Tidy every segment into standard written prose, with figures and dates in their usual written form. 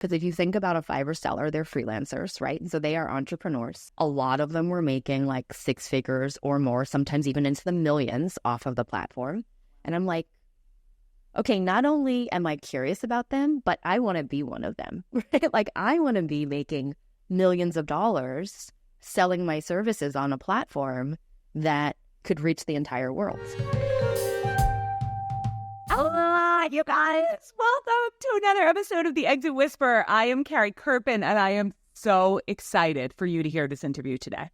Because if you think about a Fiverr seller, they're freelancers, right? So they are entrepreneurs. A lot of them were making like 6 figures or more, sometimes even into the millions off of the platform. And I'm like, okay, not only am I curious about them, but I want to be one of them, right? Like I want to be making millions of dollars selling my services on a platform that could reach the entire world. Hello, you guys. Welcome to another episode of The Exit Whisperer. I am Carrie Kirpin, and I am so excited for you to hear this interview today.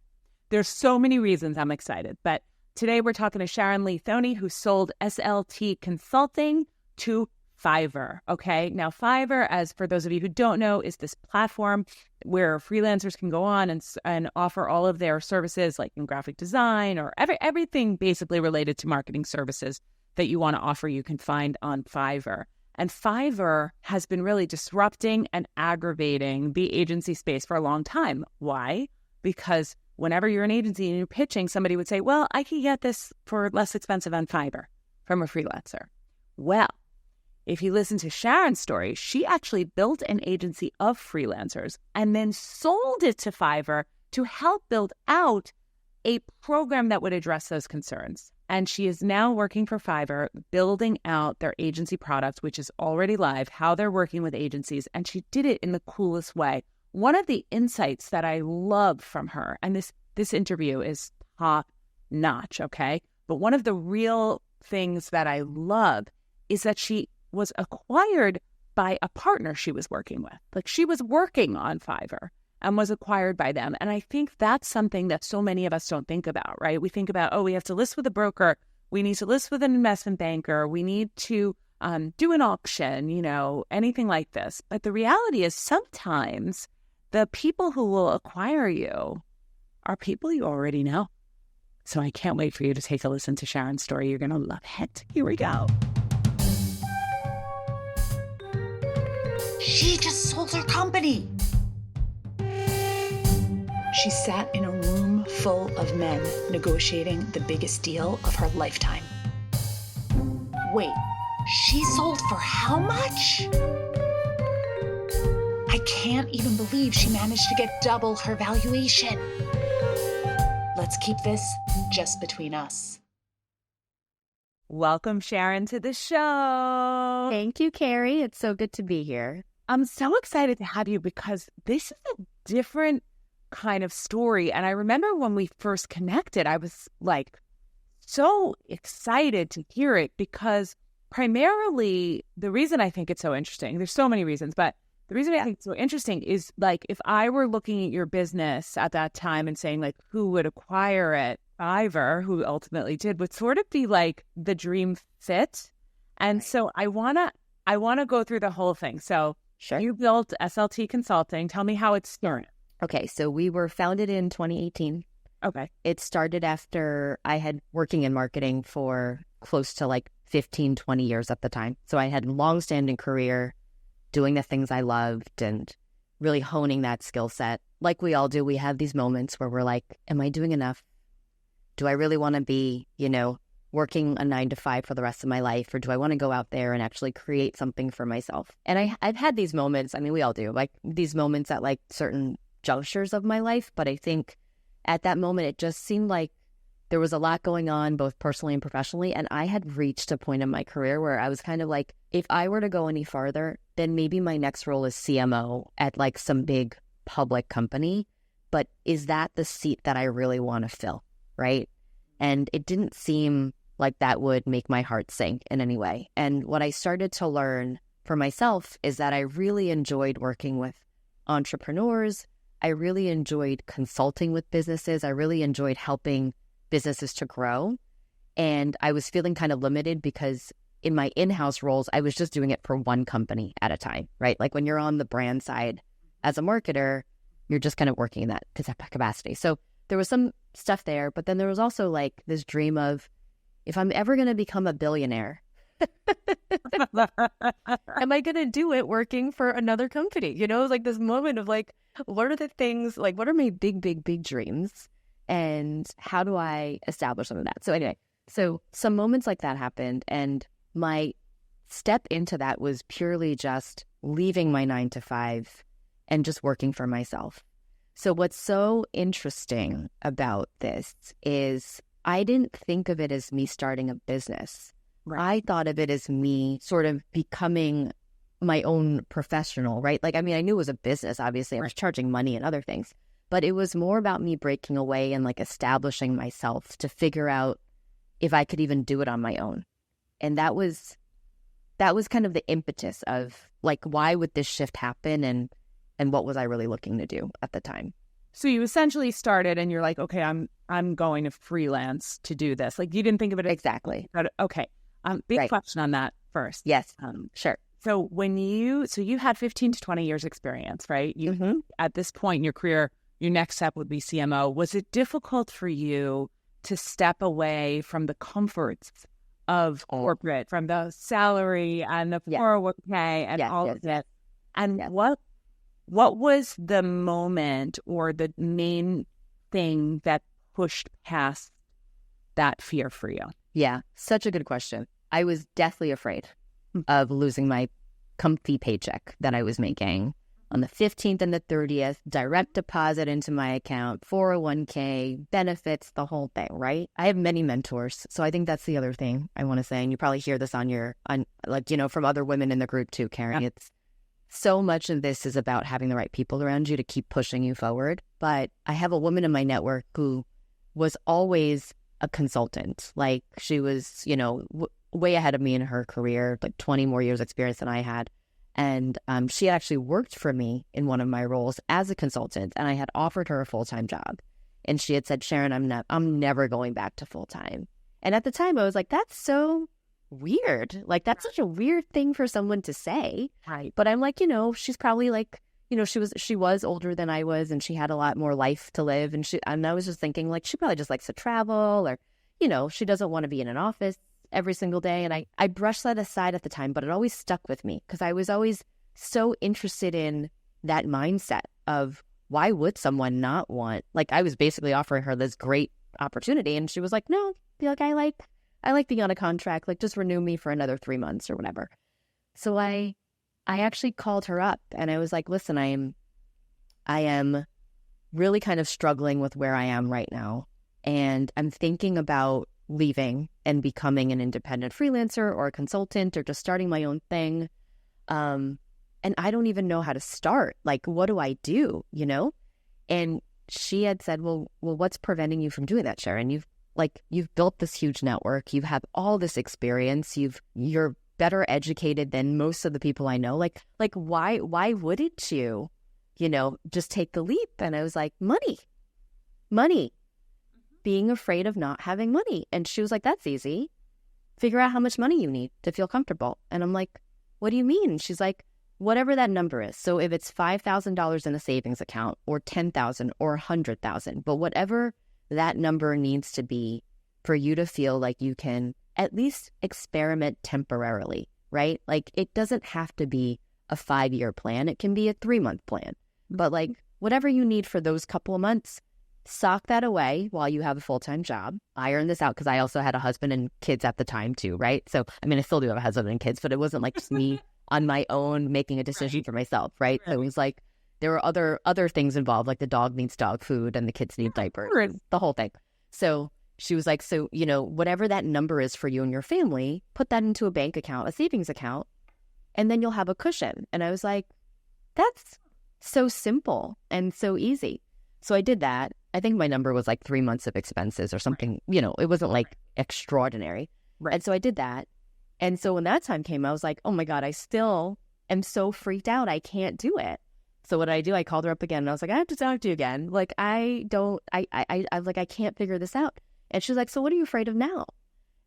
There's so many reasons I'm excited, but today we're talking to Sharon Lee Thony, who sold SLT Consulting to Fiverr. Okay, now Fiverr, as for those of you who don't know, is this platform where freelancers can go on and offer all of their services, like in graphic design or everything basically related to marketing services that you want to offer, you can find on Fiverr. And Fiverr has been really disrupting and aggravating the agency space for a long time. Why? Because whenever you're an agency and you're pitching, somebody would say, well, I can get this for less expensive on Fiverr from a freelancer. Well, if you listen to Sharon's story, she actually built an agency of freelancers and then sold it to Fiverr to help build out a program that would address those concerns. And she is now working for Fiverr, building out their agency product, which is already live, how they're working with agencies. And she did it in the coolest way. One of the insights that I love from her, and this interview is top notch, okay? But one of the real things that I love is that she was acquired by a partner she was working with. Like she was working on Fiverr and was acquired by them. And I think that's something that so many of us don't think about, right? We think about, oh, we have to list with a broker. We need to list with an investment banker. We need to do an auction, anything like this. But the reality is sometimes the people who will acquire you are people you already know. So I can't wait for you to take a listen to Sharon's story. You're going to love it. Here we go. She just sold her company. She sat in a room full of men negotiating the biggest deal of her lifetime. Wait, she sold for how much? I can't even believe she managed to get double her valuation. Let's keep this just between us. Welcome, Sharon, to the show. Thank you, Carrie. It's so good to be here. I'm so excited to have you because this is a different kind of story. And I remember when we first connected, I was like so excited to hear it because primarily the reason I think it's so interesting, there's so many reasons, but the reason I think it's so interesting is like if I were looking at your business at that time and saying like who would acquire it, Fiverr, who ultimately did, would sort of be like the dream fit. And so I wanna go through the whole thing. So Sure. You built SLT Consulting. Tell me how it started. Okay, so we were founded in 2018. Okay. It started after I had working in marketing for close to like 15, 20 years at the time. So I had a long-standing career doing the things I loved and really honing that skill set. Like we all do, we have these moments where we're like, am I doing enough? Do I really want to be, working a 9-to-5 for the rest of my life? Or do I want to go out there and actually create something for myself? And I've had these moments, we all do, like these moments at like certain junctures of my life. But I think at that moment, it just seemed like there was a lot going on, both personally and professionally. And I had reached a point in my career where I was kind of like, if I were to go any farther, then maybe my next role is CMO at like some big public company. But is that the seat that I really want to fill, right? And it didn't seem like that would make my heart sink in any way. And what I started to learn for myself is that I really enjoyed working with entrepreneurs. I really enjoyed consulting with businesses. I really enjoyed helping businesses to grow. And I was feeling kind of limited because in my in-house roles, I was just doing it for one company at a time, right? Like when you're on the brand side as a marketer, you're just kind of working in that capacity. So there was some stuff there, but then there was also like this dream of, if I'm ever going to become a billionaire, am I going to do it working for another company? Like this moment of like, what are the things, like what are my big, big, big dreams? And how do I establish some of that? So anyway, so some moments like that happened. And my step into that was purely just leaving my 9 to 5 and just working for myself. So what's so interesting about this is I didn't think of it as me starting a business. I thought of it as me sort of becoming my own professional, right? Like, I mean, I knew it was a business, obviously. I was charging money and other things, but it was more about me breaking away and like establishing myself to figure out if I could even do it on my own. And that was kind of the impetus of like, why would this shift happen and what was I really looking to do at the time? So you essentially started and you're like, okay, I'm going to freelance to do this. Like, you didn't think of it as, exactly. Okay. Big question on that first. Yes. Sure. So you had 15 to 20 years experience, right? You at this point in your career, your next step would be CMO. Was it difficult for you to step away from the comforts of corporate, from the salary and the 401k and all of that? And what was the moment or the main thing that pushed past that fear for you? Yeah, such a good question. I was deathly afraid of losing my comfy paycheck that I was making on the 15th and the 30th, direct deposit into my account, 401k, benefits, the whole thing, right? I have many mentors. So I think that's the other thing I want to say. And you probably hear this from other women in the group too, Karen. Yeah. It's so much of this is about having the right people around you to keep pushing you forward. But I have a woman in my network who was always a consultant. Like, she was, way ahead of me in her career, like 20 more years experience than I had. And she actually worked for me in one of my roles as a consultant, and I had offered her a full-time job. And she had said, Sharon, I'm never going back to full-time. And at the time I was like, that's so weird. Like, that's such a weird thing for someone to say. Right. But I'm like, she's probably like, she was older than I was, and she had a lot more life to live. And I was just thinking, like, she probably just likes to travel, or, she doesn't want to be in an office every single day. And I brushed that aside at the time, but it always stuck with me because I was always so interested in that mindset of why would someone not want, like, I was basically offering her this great opportunity, and she was like, no, I like being on a contract, like, just renew me for another 3 months or whatever. So I actually called her up and I was like, listen, I am really kind of struggling with where I am right now. And I'm thinking about leaving and becoming an independent freelancer or a consultant or just starting my own thing. And I don't even know how to start. Like, what do I do, And she had said, well, what's preventing you from doing that, Sharon? You've built this huge network. You have all this experience. You're better educated than most of the people I know. Like why wouldn't you, just take the leap? And I was like, money, being afraid of not having money. And she was like, that's easy. Figure out how much money you need to feel comfortable. And I'm like, what do you mean? And she's like, whatever that number is. So if it's $5,000 in a savings account or 10,000 or 100,000, but whatever that number needs to be for you to feel like you can at least experiment temporarily, right? Like, it doesn't have to be a 5-year plan. It can be a 3-month plan. But like, whatever you need for those couple of months, sock that away while you have a full-time job. I earned this out because I also had a husband and kids at the time too, right? So, I mean, I still do have a husband and kids, but it wasn't like just me on my own making a decision for myself, right? So it was like, there were other things involved, like the dog needs dog food and the kids need diapers, the whole thing. So she was like, so, whatever that number is for you and your family, put that into a bank account, a savings account, and then you'll have a cushion. And I was like, that's so simple and so easy. So I did that. I think my number was like 3 months of expenses or something, it wasn't like extraordinary. Right. And so I did that. And so when that time came, I was like, oh my God, I still am so freaked out. I can't do it. So what did I do? I called her up again and I was like, I have to talk to you again. Like, I can't figure this out. And she was like, so what are you afraid of now?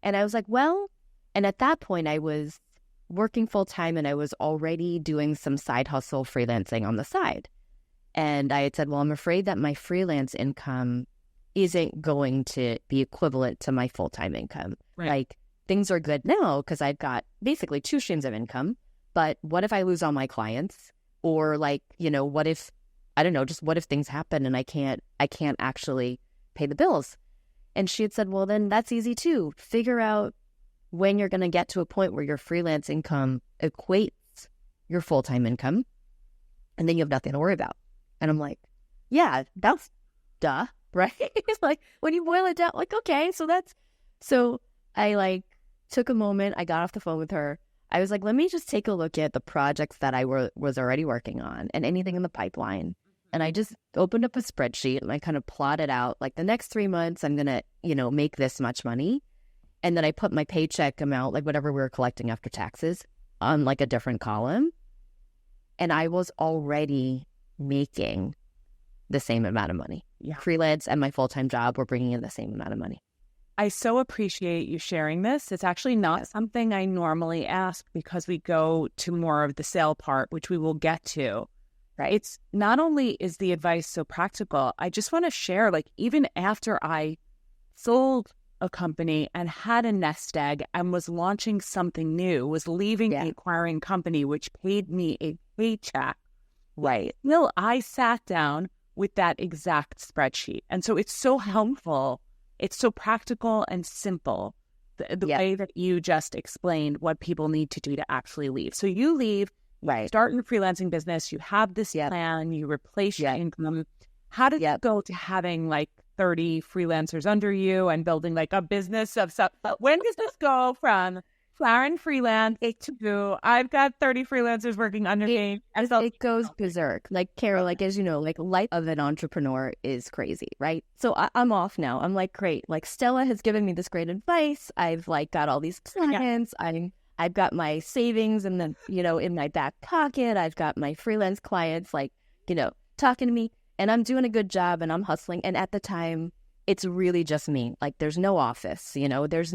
And I was like, well, and at that point I was working full time and I was already doing some side hustle freelancing on the side. And I had said, well, I'm afraid that my freelance income isn't going to be equivalent to my full-time income. Right. Like, things are good now because I've got basically 2 streams of income. But what if I lose all my clients? Or like, what if, I don't know, just what if things happen and I can't actually pay the bills? And she had said, well, then that's easy too. Figure out when you're going to get to a point where your freelance income equates your full-time income, and then you have nothing to worry about. And I'm like, yeah, that's duh, right? It's like, when you boil it down, like, okay, so I like took a moment, I got off the phone with her. I was like, let me just take a look at the projects that I was already working on and anything in the pipeline. And I just opened up a spreadsheet and I kind of plotted out, like, the next 3 months, I'm going to, make this much money. And then I put my paycheck amount, like whatever we were collecting after taxes, on like a different column. And I was already making the same amount of money. Yeah. Freelance and my full-time job were bringing in the same amount of money. I so appreciate you sharing this. It's actually not something I normally ask because we go to more of the sale part, which we will get to. Right. It's not only is the advice so practical, I just want to share, like, even after I sold a company and had a nest egg and was launching something new, was leaving the acquiring company, which paid me a paycheck. Right. Well, I sat down with that exact spreadsheet. And so it's so helpful. It's so practical and simple, the way that you just explained what people need to do to actually leave. So you leave, start your freelancing business, you have this plan, you replace your income. How did it go to having like 30 freelancers under you and building like a business of stuff? When does this go from Sharon Freelance to I've got 30 freelancers working under me? It goes berserk. Like, Carol, like, as you know, like, life of an entrepreneur is crazy, right? So I'm off now. I'm like, great. Like, Stella has given me this great advice. I've like got all these clients. I've got my savings and then, in my back pocket. I've got my freelance clients, like, talking to me, and I'm doing a good job and I'm hustling. And at the time, it's really just me. Like, there's no office, there's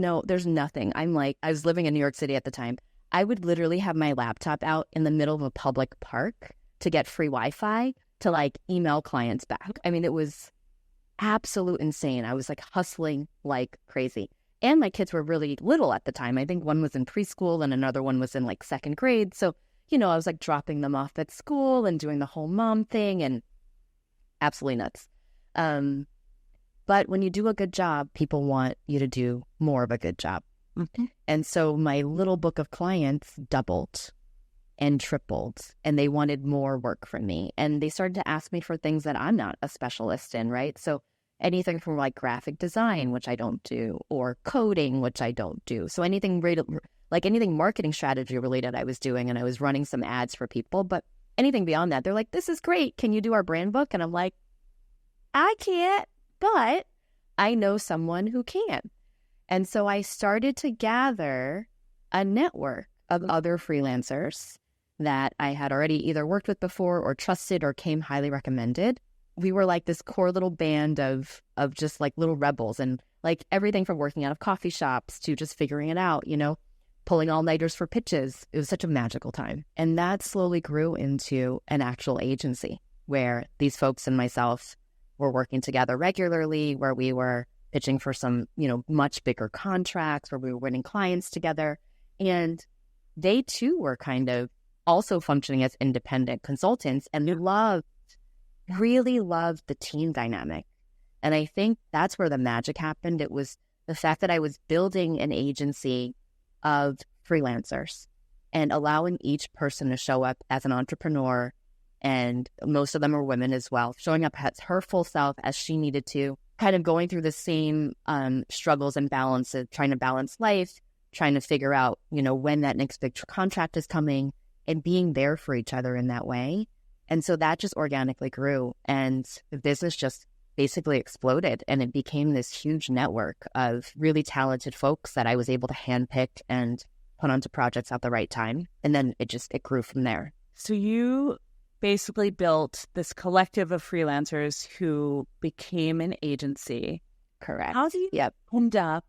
nothing. I'm like, I was living in New York City at the time. I would literally have my laptop out in the middle of a public park to get free Wi-Fi to like email clients back. I mean, it was absolute insane. I was like hustling like crazy. And my kids were really little at the time. I think one was in preschool and another one was in like second grade. So, I was like dropping them off at school and doing the whole mom thing and absolutely nuts. But when you do a good job, people want you to do more of a good job. Mm-hmm. And so my little book of clients doubled and tripled, and they wanted more work from me. And they started to ask me for things that I'm not a specialist in, right? So anything from like graphic design, which I don't do, or coding, which I don't do. So anything marketing strategy related I was doing, and I was running some ads for people. But anything beyond that, they're like, this is great. Can you do our brand book? And I'm like, I can't. But I know someone who can. And so I started to gather a network of other freelancers that I had already either worked with before or trusted or came highly recommended. We were like this core little band of just like little rebels, and like everything from working out of coffee shops to just figuring it out, pulling all-nighters for pitches. It was such a magical time. And that slowly grew into an actual agency where these folks and myself were working together regularly, where we were pitching for some, much bigger contracts, where we were winning clients together. And they too were kind of also functioning as independent consultants and really loved the team dynamic. And I think that's where the magic happened. It was the fact that I was building an agency of freelancers and allowing each person to show up as an entrepreneur. And most of them are women as well, showing up as her full self as she needed to, kind of going through the same struggles and balances, trying to balance life, trying to figure out, when that next big contract is coming, and being there for each other in that way. And so that just organically grew, and the business just basically exploded, and it became this huge network of really talented folks that I was able to handpick and put onto projects at the right time. And then it grew from there. So you basically built this collective of freelancers who became an agency. Correct. How do you end up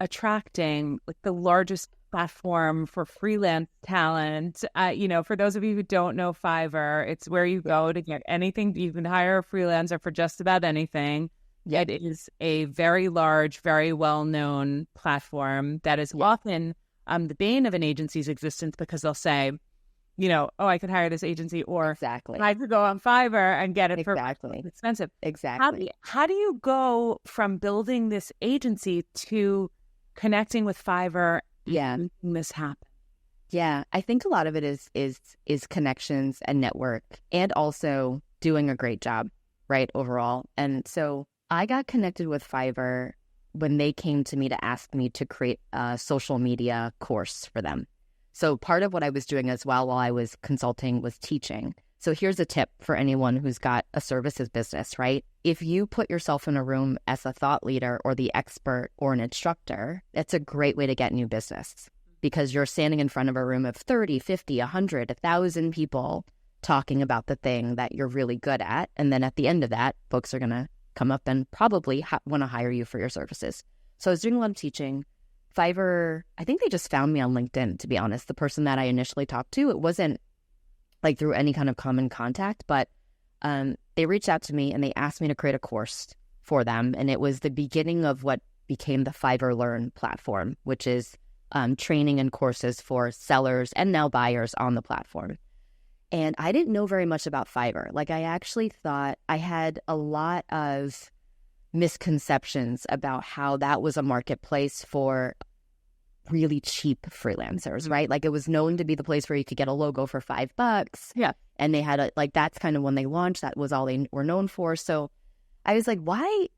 attracting like the largest platform for freelance talent? For those of you who don't know Fiverr, it's where you go to get anything. You can hire a freelancer for just about anything. It is a very large, very well-known platform that is often the bane of an agency's existence, because they'll say, I could hire this agency, or I could go on Fiverr and get it for expensive. Exactly. How do you go from building this agency to connecting with Fiverr Yeah. This happen? Yeah. I think a lot of it is connections and network, and also doing a great job, right, overall. And so I got connected with Fiverr when they came to me to ask me to create a social media course for them. So part of what I was doing as well while I was consulting was teaching. So here's a tip for anyone who's got a services business, right? If you put yourself in a room as a thought leader or the expert or an instructor, it's a great way to get new business, because you're standing in front of a room of 30, 50, 100, 1,000 people talking about the thing that you're really good at. And then at the end of that, folks are going to come up and probably want to hire you for your services. So I was doing a lot of teaching. Fiverr, I think they just found me on LinkedIn, to be honest. The person that I initially talked to, it wasn't like through any kind of common contact, but they reached out to me and they asked me to create a course for them. And it was the beginning of what became the Fiverr Learn platform, which is training and courses for sellers and now buyers on the platform. And I didn't know very much about Fiverr. Like, I actually thought I had a lot of misconceptions about how that was a marketplace for really cheap freelancers, right? Like, it was known to be the place where you could get a logo for $5. Yeah. And they had that's kind of when they launched, that was all they were known for. So I was like, why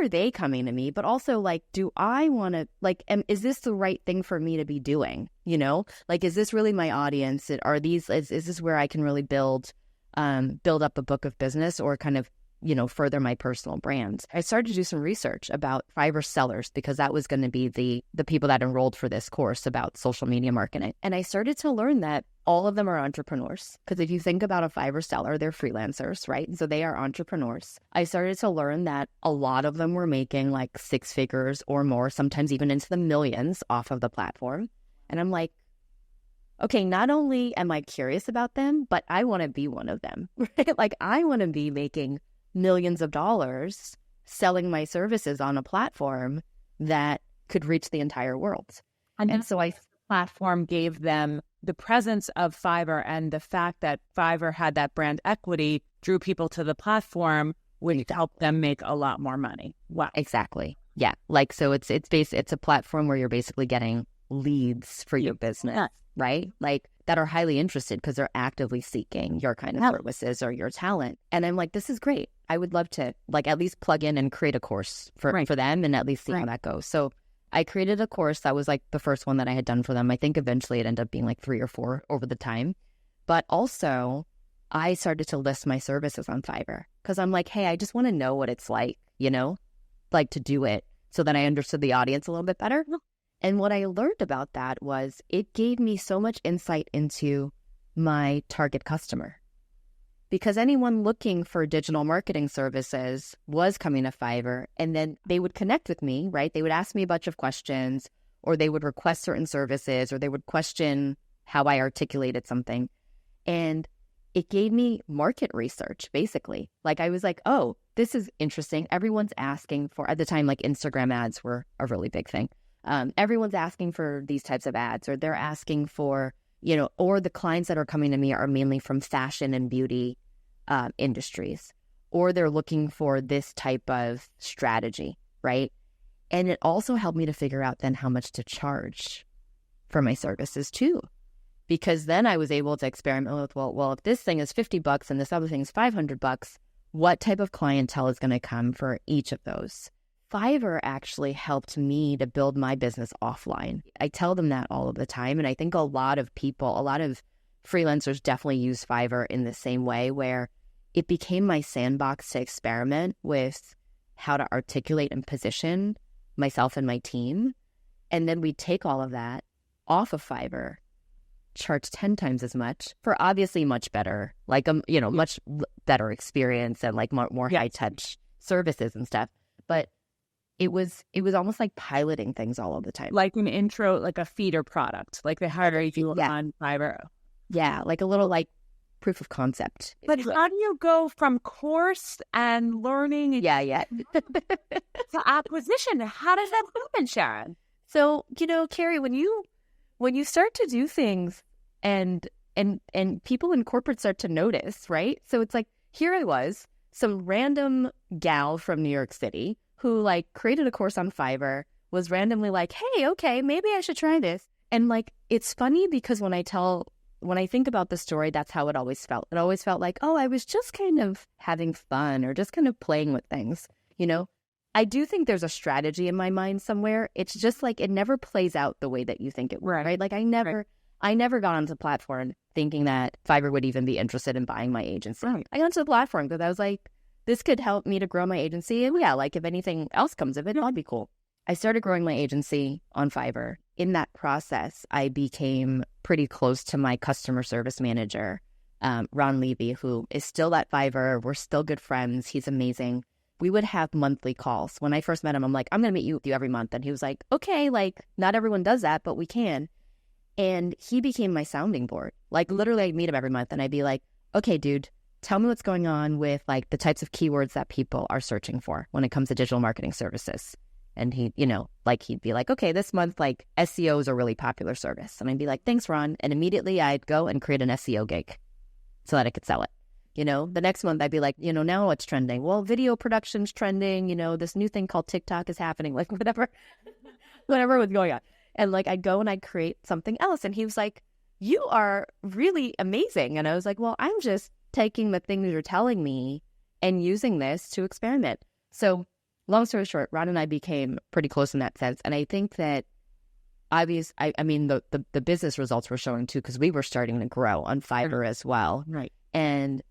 are they coming to me? But also, like, do I want to, like, is this the right thing for me to be doing? You know, like, is this really my audience? Is this where I can really build up a book of business, or kind of, you know, further my personal brand? I started to do some research about Fiverr sellers, because that was going to be the people that enrolled for this course about social media marketing. And I started to learn that all of them are entrepreneurs. Because if you think about a Fiverr seller, they're freelancers, right? So they are entrepreneurs. I started to learn that a lot of them were making like 6 figures or more, sometimes even into the millions off of the platform. And I'm like, okay, not only am I curious about them, but I want to be one of them, right? Like, I want to be making millions of dollars selling my services on a platform that could reach the entire world. And so the platform gave them the presence of Fiverr, and the fact that Fiverr had that brand equity drew people to the platform, which helped them make a lot more money. Wow. Exactly. Yeah. Like, so it's a platform where you're basically getting leads for your business, right? Like, that are highly interested because they're actively seeking your kind of services or your talent. And I'm like, this is great. I would love to, like, at least plug in and create a course for them and at least see how that goes. So I created a course that was like the first one that I had done for them. I think eventually it ended up being like 3 or 4 over the time. But also I started to list my services on Fiverr, because I'm like, hey, I just want to know what it's like, you know, like, to do it, so that I understood the audience a little bit better. And what I learned about that was it gave me so much insight into my target customer, because anyone looking for digital marketing services was coming to Fiverr, and then they would connect with me, right? They would ask me a bunch of questions, or they would request certain services, or they would question how I articulated something. And it gave me market research, basically. Like, I was like, oh, this is interesting. Everyone's asking for, at the time, like, Instagram ads were a really big thing. Everyone's asking for these types of ads, or they're asking for, you know, or the clients that are coming to me are mainly from fashion and beauty industries, or they're looking for this type of strategy, right? And it also helped me to figure out then how much to charge for my services too, because then I was able to experiment with, well, if this thing is $50 and this other thing is $500, what type of clientele is going to come for each of those? Fiverr actually helped me to build my business offline. I tell them that all of the time. And I think a lot of freelancers definitely use Fiverr in the same way, where it became my sandbox to experiment with how to articulate and position myself and my team. And then we take all of that off of Fiverr, charge 10 times as much for obviously much better, like, much better experience and like more high touch services and stuff. But it was almost like piloting things all of the time. Like an intro, like a feeder product, like they hire you on Fiverr. Yeah, like a little like proof of concept. But how do you go from course and learning to acquisition? How does that happen, Sharon? So, Carrie, when you start to do things and people in corporate start to notice, right? So it's like, here I was, some random gal from New York City who like created a course on Fiverr, was randomly like, hey, okay, maybe I should try this. And like, it's funny because when I think about the story, that's how it always felt. It always felt like, oh, I was just kind of having fun or just kind of playing with things, you know? I do think there's a strategy in my mind somewhere. It's just like, it never plays out the way that you think it would, right? Like I never got onto the platform thinking that Fiverr would even be interested in buying my agency. Right. I got onto the platform because I was like, this could help me to grow my agency. And yeah, like if anything else comes of it, that'd be cool. I started growing my agency on Fiverr. In that process, I became pretty close to my customer service manager, Ron Levy, who is still at Fiverr. We're still good friends. He's amazing. We would have monthly calls. When I first met him, I'm like, I'm going to meet you every month. And he was like, okay, like not everyone does that, but we can. And he became my sounding board. Like literally I'd meet him every month and I'd be like, okay, dude, tell me what's going on with like the types of keywords that people are searching for when it comes to digital marketing services. And he, you know, like he'd be like, okay, this month, like SEO is a really popular service. And I'd be like, thanks, Ron. And immediately I'd go and create an SEO gig so that I could sell it. You know, the next month I'd be like, you know, now what's trending? Well, video production's trending. You know, this new thing called TikTok is happening, like whatever was going on. And like, I'd go and I'd create something else. And he was like, you are really amazing. And I was like, well, I'm just taking the things you're telling me and using this to experiment. So long story short, Ron and I became pretty close in that sense. And I think that I mean, the business results were showing too, because we were starting to grow on Fiverr as well. Right. And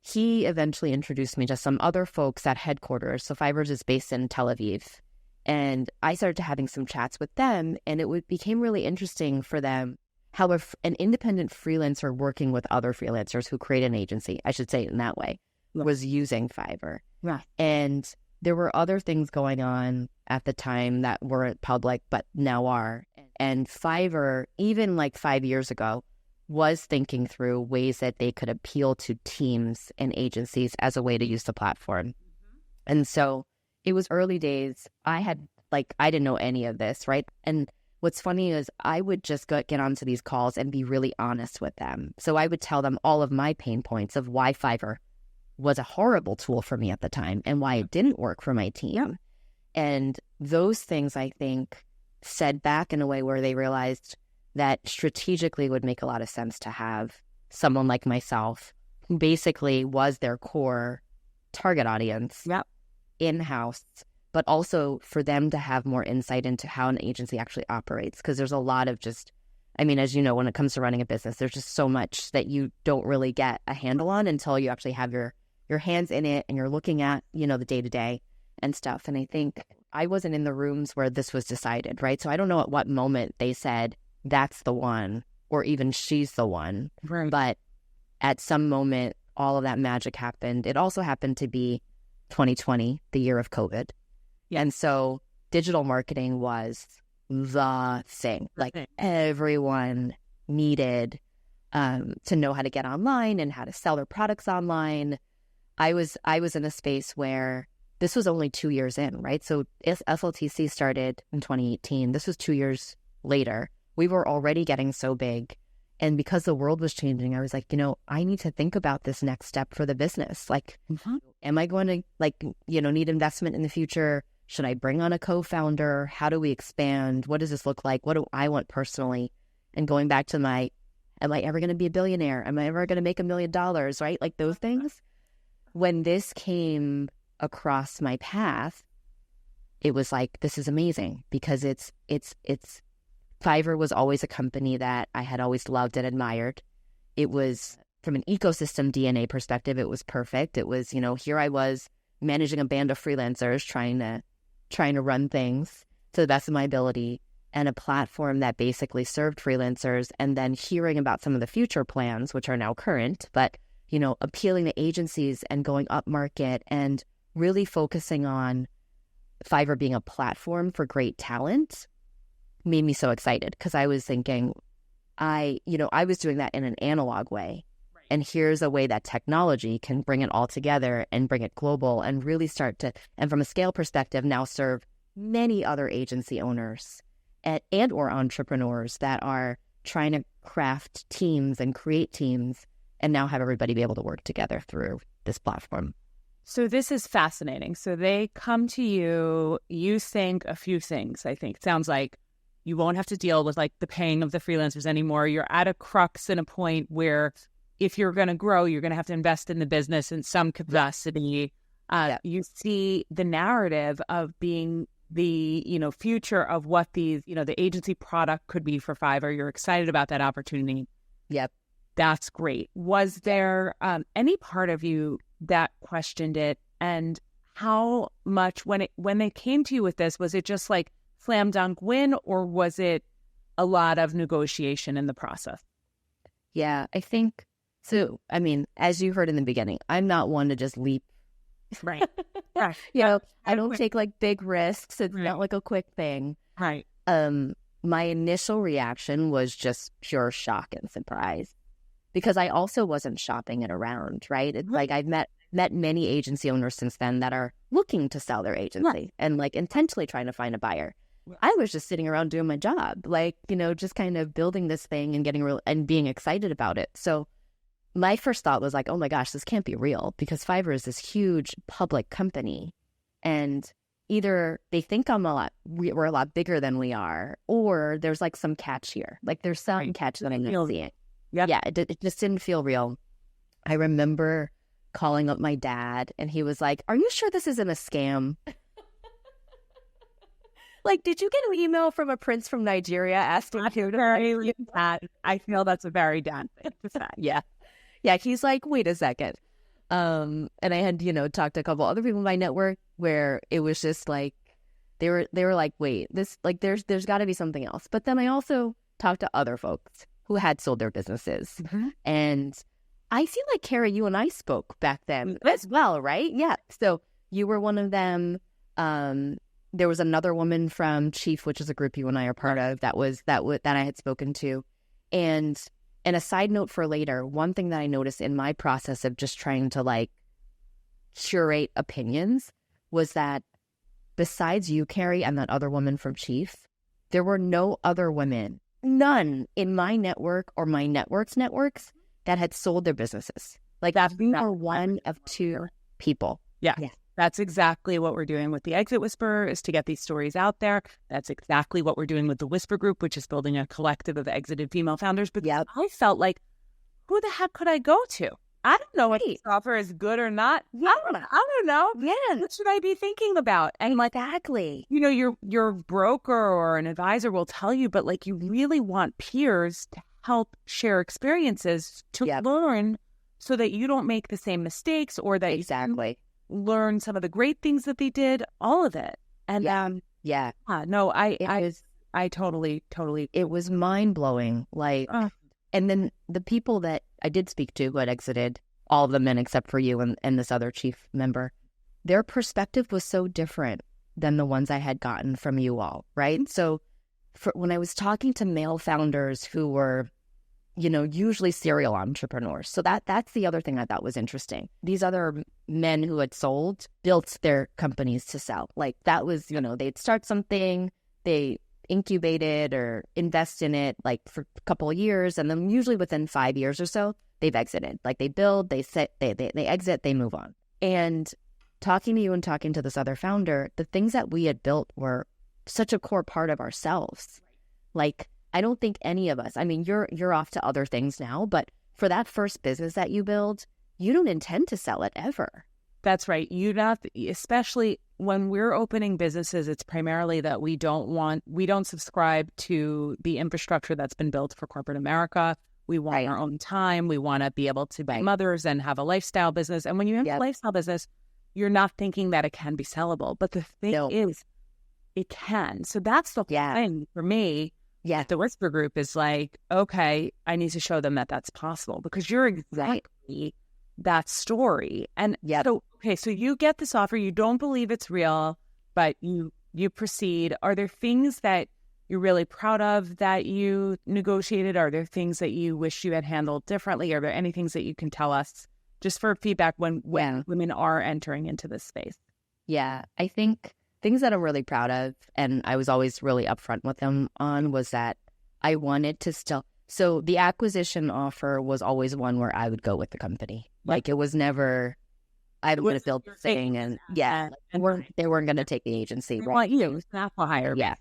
he eventually introduced me to some other folks at headquarters. So Fiverr is based in Tel Aviv. And I started having some chats with them, and it became really interesting for them how an independent freelancer working with other freelancers who create an agency, I should say it in that way, was using Fiverr. Right. And there were other things going on at the time that weren't public, but now are. And Fiverr, even like 5 years ago, was thinking through ways that they could appeal to teams and agencies as a way to use the platform. Mm-hmm. And so it was early days. I didn't know any of this, right? And what's funny is I would just get onto these calls and be really honest with them. So I would tell them all of my pain points of why Fiverr was a horrible tool for me at the time and why it didn't work for my team. Yeah. And those things, I think, said back in a way where they realized that strategically it would make a lot of sense to have someone like myself who basically was their core target audience in-house, but also for them to have more insight into how an agency actually operates. Because there's a lot of as you know, when it comes to running a business, there's just so much that you don't really get a handle on until you actually have your hands in it and you're looking at, you know, the day-to-day and stuff. And I think I wasn't in the rooms where this was decided, right? So I don't know at what moment they said, that's the one, or even she's the one. Right. But at some moment, all of that magic happened. It also happened to be 2020, the year of COVID. Yeah. And so digital marketing was the thing. Like everyone needed to know how to get online and how to sell their products online. I was in a space where this was only 2 years in, right? So SLTC started in 2018. This was 2 years later. We were already getting so big. And because the world was changing, I was like, you know, I need to think about this next step for the business. Like, am I going to need investment in the future? Should I bring on a co-founder? How do we expand? What does this look like? What do I want personally? And going back to am I ever going to be a billionaire? Am I ever going to make $1 million? Right? Like those things. When this came across my path, it was like, this is amazing because it's Fiverr was always a company that I had always loved and admired. It was, from an ecosystem DNA perspective, it was perfect. It was, you know, here I was managing a band of freelancers trying to run things to the best of my ability, and a platform that basically served freelancers, and then hearing about some of the future plans, which are now current, but, you know, appealing to agencies and going up market and really focusing on Fiverr being a platform for great talent made me so excited, because I was thinking, I was doing that in an analog way. Right. And here's a way that technology can bring it all together and bring it global and really start to, and from a scale perspective, now serve many other agency owners and or entrepreneurs that are trying to craft teams and create teams and now have everybody be able to work together through this platform. So this is fascinating. So they come to you, you think a few things, I think. It sounds like you won't have to deal with like the paying of the freelancers anymore. You're at a crux and a point where if you're going to grow, you're going to have to invest in the business in some capacity. You see the narrative of being the, future of what these, the agency product could be for Fiverr. You're excited about that opportunity. Yep. That's great. Was there any part of you that questioned it, and how much when they came to you with this, was it just like slam dunk win, or was it a lot of negotiation in the process? Yeah, I think so. I mean, as you heard in the beginning, I'm not one to just leap. Right. Right. I don't take like big risks. It's not like a quick thing. Right. My initial reaction was just pure shock and surprise, because I also wasn't shopping it around, right? It's like I've met many agency owners since then that are looking to sell their agency and like intentionally trying to find a buyer. I was just sitting around doing my job, like, just kind of building this thing and getting real and being excited about it. So my first thought was like, oh my gosh, this can't be real, because Fiverr is this huge public company, and either they think we're a lot bigger than we are, or there's like some catch here. Like there's some catch that I'm not seeing. Yeah, it just didn't feel real. I remember calling up my dad, and he was like, are you sure this isn't a scam? Like, did you get an email from a prince from Nigeria asking you to... I feel that's a very dad thing to say. Yeah. Yeah, he's like, wait a second. And I had, talked to a couple other people in my network where it was just like, they were like, wait, this, like, there's got to be something else. But then I also talked to other folks who had sold their businesses. Mm-hmm. And I feel like, Carrie, you and I spoke back then as well, right? Yeah. So you were one of them. There was another woman from Chief, which is a group you and I are part of, that I had spoken to. And a side note for later, one thing that I noticed in my process of just trying to like curate opinions was that besides you, Carrie, and that other woman from Chief, there were no other women, none in my network or my networks that had sold their businesses. Like we were one of two people. Yeah. That's exactly what we're doing with the Exit Whisperer, is to get these stories out there. That's exactly what we're doing with the Whisper Group, which is building a collective of exited female founders. But I felt like, who the heck could I go to? I don't know if this offer is good or not. Yeah. I don't know. Yeah. What should I be thinking about? And like, exactly. Your broker or an advisor will tell you, but like, you really want peers to help share experiences to learn, so that you don't make the same mistakes, or that exactly. learn some of the great things that they did, all of it. And I totally, it was mind blowing. Like, and then the people that I did speak to who had exited, all of the men except for you and this other Chief member, their perspective was so different than the ones I had gotten from you all, right? Mm-hmm. So when I was talking to male founders who were, usually serial entrepreneurs. So that's the other thing I thought was interesting. These other men who had sold built their companies to sell. Like that was, they'd start something, they incubated or invest in it like for a couple of years, and then usually within 5 years or so, they've exited. Like they build, they exit, they move on. And talking to you and talking to this other founder, the things that we had built were such a core part of ourselves. Like, I don't think any of us, I mean, you're off to other things now, but for that first business that you build, you don't intend to sell it ever. That's right. Especially when we're opening businesses, it's primarily that we don't subscribe to the infrastructure that's been built for corporate America. We want our own time. We want to be able to be mothers and have a lifestyle business. And when you have a lifestyle business, you're not thinking that it can be sellable. But the thing is, it can. So that's the thing for me. Yeah, the Whisper Group is like, okay, I need to show them that that's possible, because you're exactly that story. And so you get this offer, you don't believe it's real, but you proceed. Are there things that you're really proud of that you negotiated? Are there things that you wish you had handled differently? Are there any things that you can tell us just for feedback when women are entering into this space? Yeah, I think things that I'm really proud of, and I was always really upfront with them on, was that I wanted to still... So the acquisition offer was always one where I would go with the company. Like, it was never I'm going to build this thing. And they weren't going to take the agency. They want you. It's not for hire. Yeah.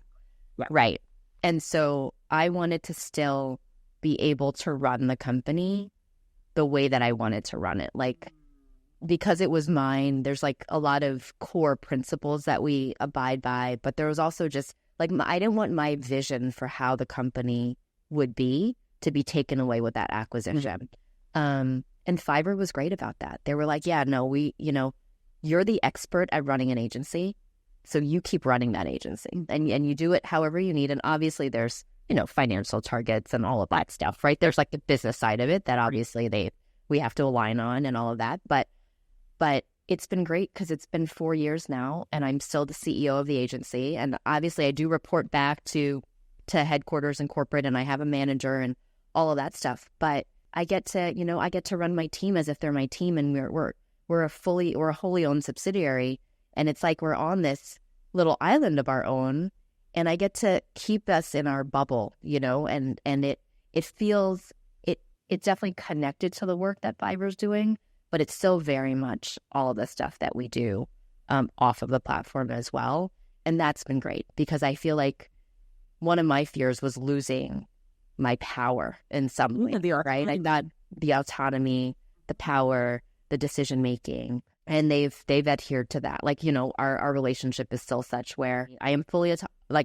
Right. And so I wanted to still be able to run the company the way that I wanted to run it. Like, because it was mine, there's like a lot of core principles that we abide by, but there was also just like, I didn't want my vision for how the company would be to be taken away with that acquisition. And Fiverr was great about that. They were like, yeah, no, you're the expert at running an agency. So you keep running that agency and you do it however you need. And obviously there's, financial targets and all of that stuff, right? There's like the business side of it that obviously we have to align on and all of that. But it's been great because it's been 4 years now and I'm still the CEO of the agency. And obviously I do report back to headquarters and corporate, and I have a manager and all of that stuff. But I get to run my team as if they're my team, and we're a wholly owned subsidiary. And it's like we're on this little island of our own, and I get to keep us in our bubble, and it feels it's definitely connected to the work that Fiverr's doing, but it's still very much all of the stuff that we do off of the platform as well. And that's been great because I feel like one of my fears was losing my power in some way, right? I got the autonomy, the power, the decision making. And they've adhered to that. Like, our relationship is still such where I am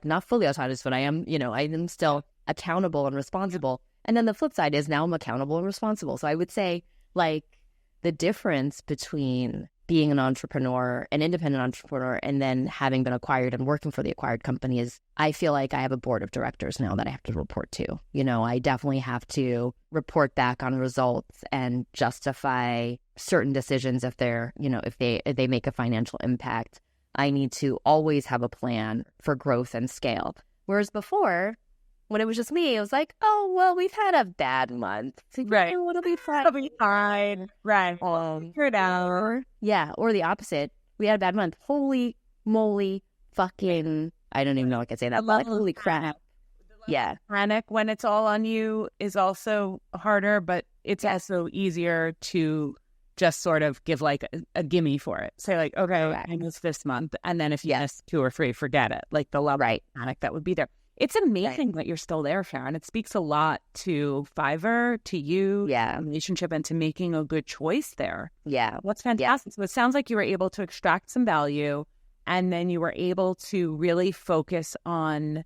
not fully autonomous, but I am still accountable and responsible. And then the flip side is now I'm accountable and responsible. So I would say like the difference between being an entrepreneur, an independent entrepreneur, and then having been acquired and working for the acquired company is I feel like I have a board of directors now that I have to report to. I definitely have to report back on results and justify certain decisions if they're, if they make a financial impact. I need to always have a plan for growth and scale. Whereas before, when it was just me, it was like, oh, well, we've had a bad month. Right. It'll be fine. It'll be fine. Right. Figure it out. Yeah. Or the opposite. We had a bad month. Holy moly fucking, I don't even know if I can say that. But holy crap. Yeah. Panic when it's all on you is also harder, but it's also easier to just sort of give like a gimme for it. Say like, okay, I missed this month. And then if you miss 2 or 3, forget it. Like the level of panic that would be there. It's amazing that you're still there, Sharon. It speaks a lot to Fiverr, to you, to the relationship, and to making a good choice there. Yeah. What's fantastic. So it sounds like you were able to extract some value, and then you were able to really focus on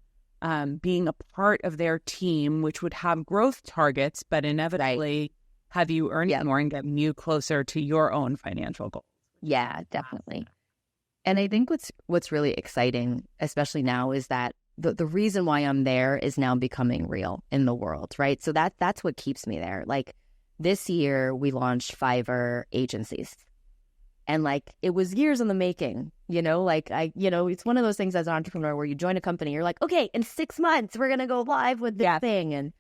being a part of their team, which would have growth targets, but inevitably have you earning more and getting you closer to your own financial goals. Yeah, definitely. And I think what's really exciting, especially now, is that the reason why I'm there is now becoming real in the world, right? So that's what keeps me there. Like this year we launched Fiverr agencies, and like it was years in the making, it's one of those things as an entrepreneur where you join a company, you're like, okay, in 6 months we're going to go live with this thing. And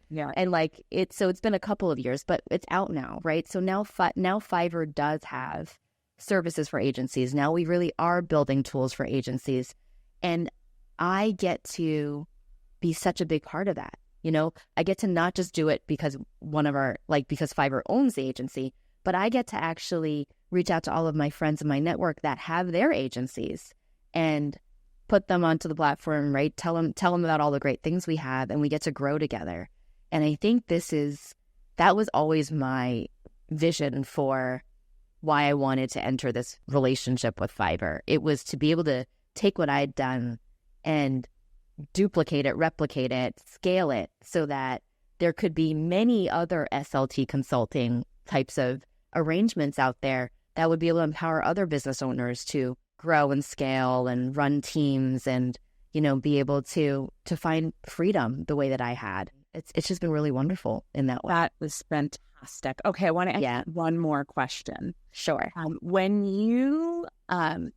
like it's been a couple of years, but it's out now, right? So now Fiverr does have services for agencies. Now we really are building tools for agencies, and I get to be such a big part of that. I get to not just do it because because Fiverr owns the agency, but I get to actually reach out to all of my friends in my network that have their agencies and put them onto the platform, right? Tell them about all the great things we have, and we get to grow together. And I think that was always my vision for why I wanted to enter this relationship with Fiverr. It was to be able to take what I had done and duplicate it, replicate it, scale it so that there could be many other SLT consulting types of arrangements out there that would be able to empower other business owners to grow and scale and run teams and, be able to find freedom the way that I had. It's just been really wonderful in that way. That was fantastic. Okay, I want to ask one more question. Sure. When you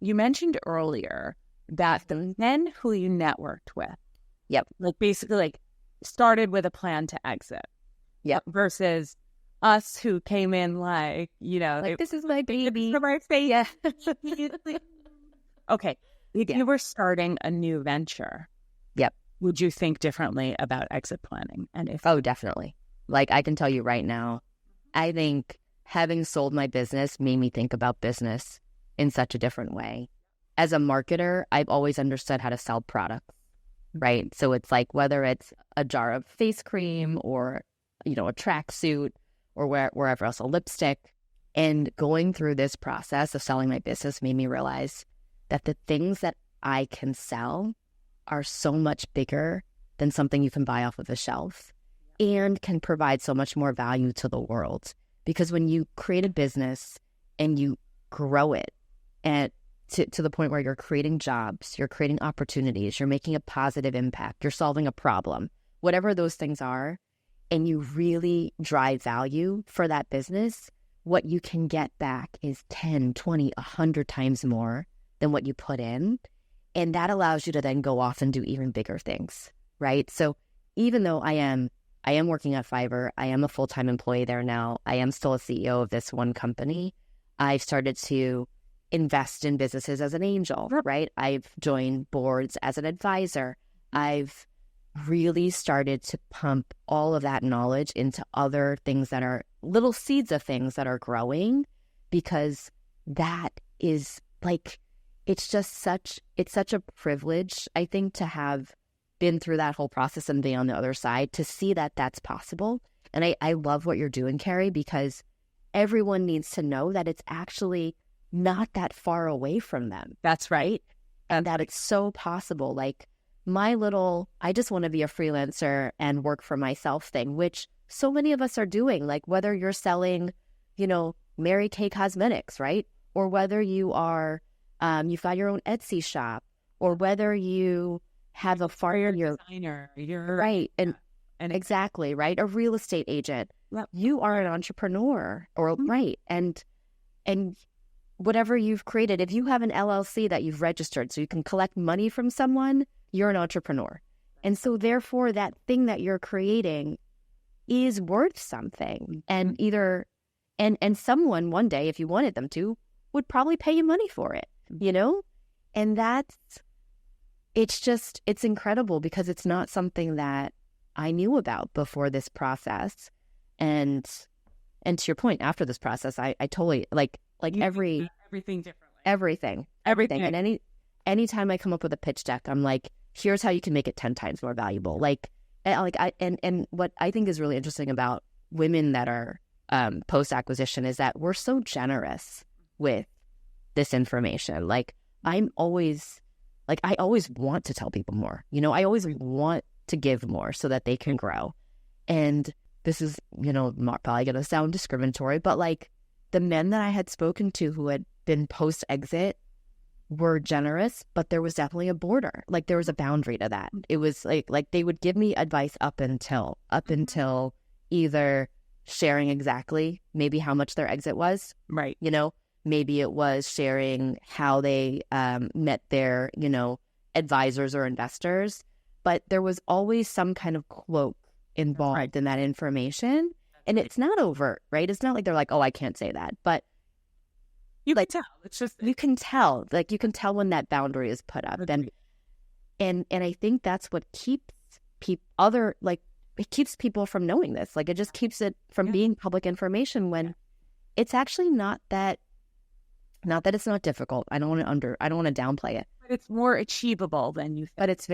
mentioned earlier that the men who you networked with, like basically like started with a plan to exit, versus us who came in like, this is my baby. From our face. Yeah. Okay. If you were starting a new venture, would you think differently about exit planning? And if definitely. Like I can tell you right now, I think having sold my business made me think about business in such a different way. As a marketer, I've always understood how to sell products, right? So it's like whether it's a jar of face cream or, a tracksuit or wherever else, a lipstick. And going through this process of selling my business made me realize that the things that I can sell are so much bigger than something you can buy off of a shelf and can provide so much more value to the world. Because when you create a business and you grow it and to the point where you're creating jobs, you're creating opportunities, you're making a positive impact, you're solving a problem, whatever those things are, and you really drive value for that business, what you can get back is 10, 20, 100 times more than what you put in. And that allows you to then go off and do even bigger things, right? So even though I am working at Fiverr, I am a full-time employee there now, I am still a CEO of this one company, I've started to invest in businesses as an angel, right? I've joined boards as an advisor. I've really started to pump all of that knowledge into other things that are little seeds of things that are growing, because that is like, it's such a privilege, I think, to have been through that whole process and be on the other side to see that that's possible. And I love what you're doing, Carrie, because everyone needs to know that it's actually not that far away from them. That's right. And that it's so possible. Like I just want to be a freelancer and work for myself thing, which so many of us are doing. Like whether you're selling, Mary Kay cosmetics, right? Or whether you are, you've got your own Etsy shop, or whether you have a farm, you're designer, you're right. And exactly, right? A real estate agent. Yep. You are an entrepreneur, or right. And whatever you've created, if you have an LLC that you've registered so you can collect money from someone, you're an entrepreneur. And so therefore that thing that you're creating is worth something. And and someone one day, if you wanted them to, would probably pay you money for it, And it's incredible because it's not something that I knew about before this process. And to your point, after this process, I totally everything differently. Everything. And anytime I come up with a pitch deck, I'm like, here's how you can make it 10 times more valuable. And what I think is really interesting about women that are post-acquisition is that we're so generous with this information. I always want to tell people more. I always want to give more so that they can grow. And this is, probably going to sound discriminatory, but the men that I had spoken to who had been post-exit were generous, but there was definitely a border. There was a boundary to that. It was like they would give me advice up until either sharing exactly maybe how much their exit was. Right. Maybe it was sharing how they met their, advisors or investors. But there was always some kind of cloak involved in that information. And it's not overt, right? It's not like they're like, oh, I can't say that. But you can tell. It's just you can tell. You can tell when that boundary is put up. And I think that's what keeps it keeps people from knowing this. It just keeps it from being public information when it's actually not that it's not difficult. I don't want to downplay it. But it's more achievable than you think. But it's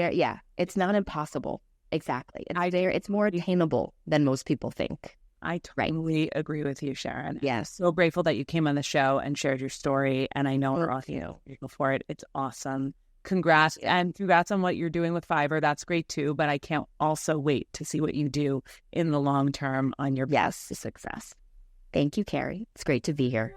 it's not impossible. Exactly. It's more attainable than most people think. I totally agree with you, Sharon. Yes. So grateful that you came on the show and shared your story. And I know we're all grateful for it. It's awesome. Congrats. And congrats on what you're doing with Fiverr. That's great too. But I can't also wait to see what you do in the long term on your path to success. Thank you, Carrie. It's great to be here.